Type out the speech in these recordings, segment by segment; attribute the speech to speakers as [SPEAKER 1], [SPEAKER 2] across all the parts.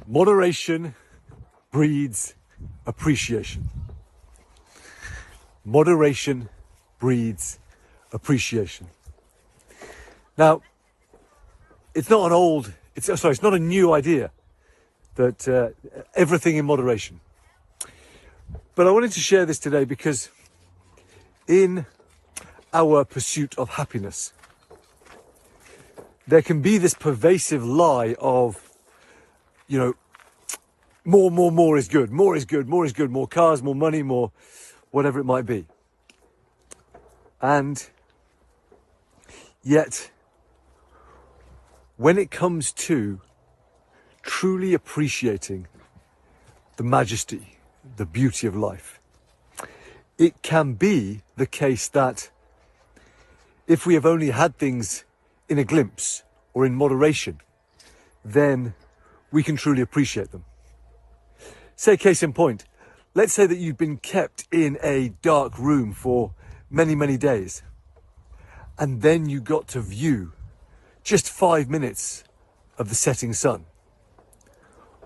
[SPEAKER 1] Moderation breeds appreciation. Moderation breeds appreciation. Now, it's not a new idea that everything in moderation. But I wanted to share this today because in our pursuit of happiness, there can be this pervasive lie of, more is good, more is good, more is good, more cars, more money, more whatever it might be. And yet, when it comes to truly appreciating the majesty, the beauty of life, it can be the case that if we have only had things in a glimpse or in moderation, then we can truly appreciate them. Say, case in point, let's say that you've been kept in a dark room for many, many days, and then you got to view just 5 minutes of the setting sun.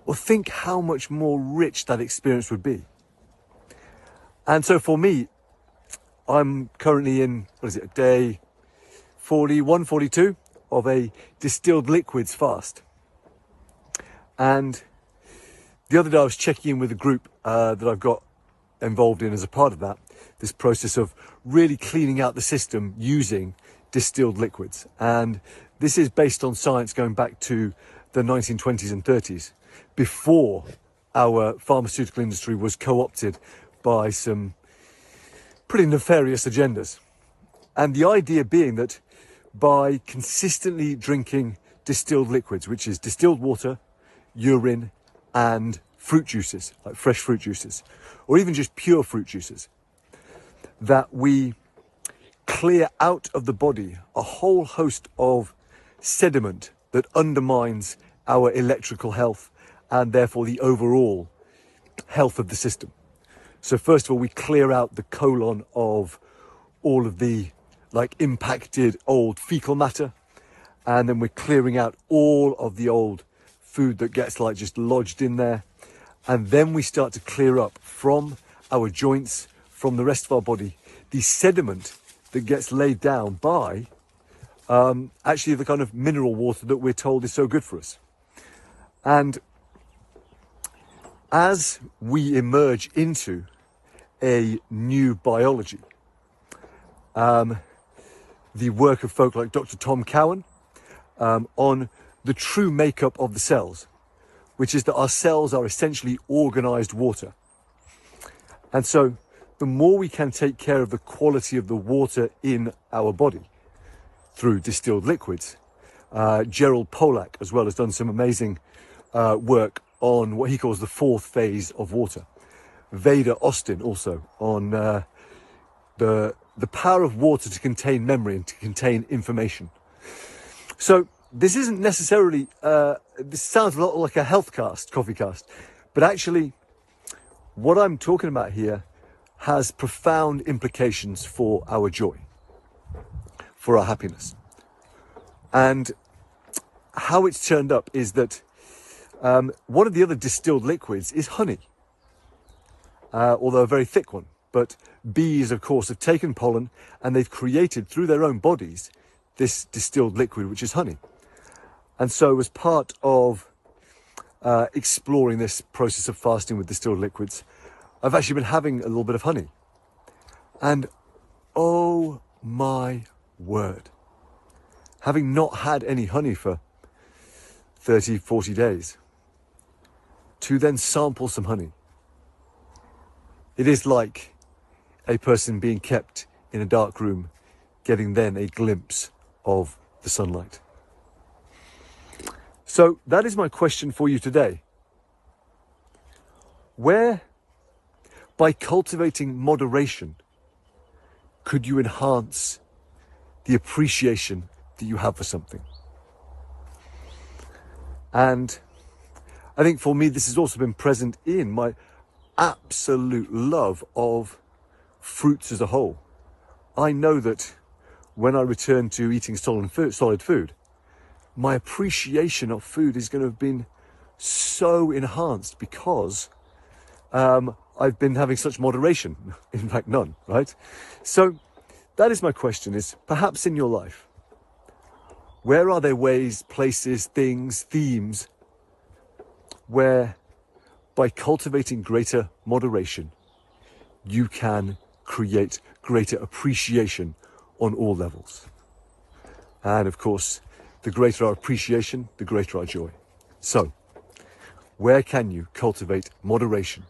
[SPEAKER 1] Well, think how much more rich that experience would be. And so for me, I'm currently in, day 41, 42 of a distilled liquids fast. And the other day I was checking in with a group that I've got involved in as a part of that, this process of really cleaning out the system using distilled liquids. And this is based on science going back to the 1920s and 30s, before our pharmaceutical industry was co-opted by some pretty nefarious agendas. And the idea being that by consistently drinking distilled liquids, which is distilled water, urine, and fruit juices, like fresh fruit juices, or even just pure fruit juices, that we clear out of the body a whole host of sediment that undermines our electrical health and therefore the overall health of the system. So first of all, we clear out the colon of all of the impacted old fecal matter, and then we're clearing out all of the old food that gets just lodged in there. And then we start to clear up from our joints, from the rest of our body, the sediment that gets laid down by actually the kind of mineral water that we're told is so good for us. And as we emerge into a new biology, the work of folk like Dr. Tom Cowan on the true makeup of the cells, which is that our cells are essentially organized water. And so the more we can take care of the quality of the water in our body through distilled liquids, Gerald Pollack as well has done some amazing work on what he calls the fourth phase of water. Vader Austin also on the power of water to contain memory and to contain information. So this isn't necessarily, this sounds a lot like a coffee cast, but actually what I'm talking about here has profound implications for our joy, for our happiness. And how it's turned up is that one of the other distilled liquids is honey, although a very thick one. But bees, of course, have taken pollen and they've created through their own bodies this distilled liquid, which is honey. And so as part of exploring this process of fasting with distilled liquids, I've actually been having a little bit of honey. And oh my word, having not had any honey for 30, 40 days, to then sample some honey, it is like a person being kept in a dark room, getting then a glimpse of the sunlight. So that is my question for you today. Where, by cultivating moderation, could you enhance the appreciation that you have for something? And I think for me, this has also been present in my absolute love of fruits as a whole. I know that when I return to eating solid food, my appreciation of food is going to have been so enhanced because I've been having such moderation, in fact none, right? So that is my question, is perhaps in your life, where are there ways, places, things, themes, where by cultivating greater moderation, you can create greater appreciation on all levels? And of course, the greater our appreciation, the greater our joy. So, where can you cultivate moderation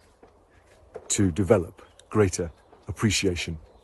[SPEAKER 1] to develop greater appreciation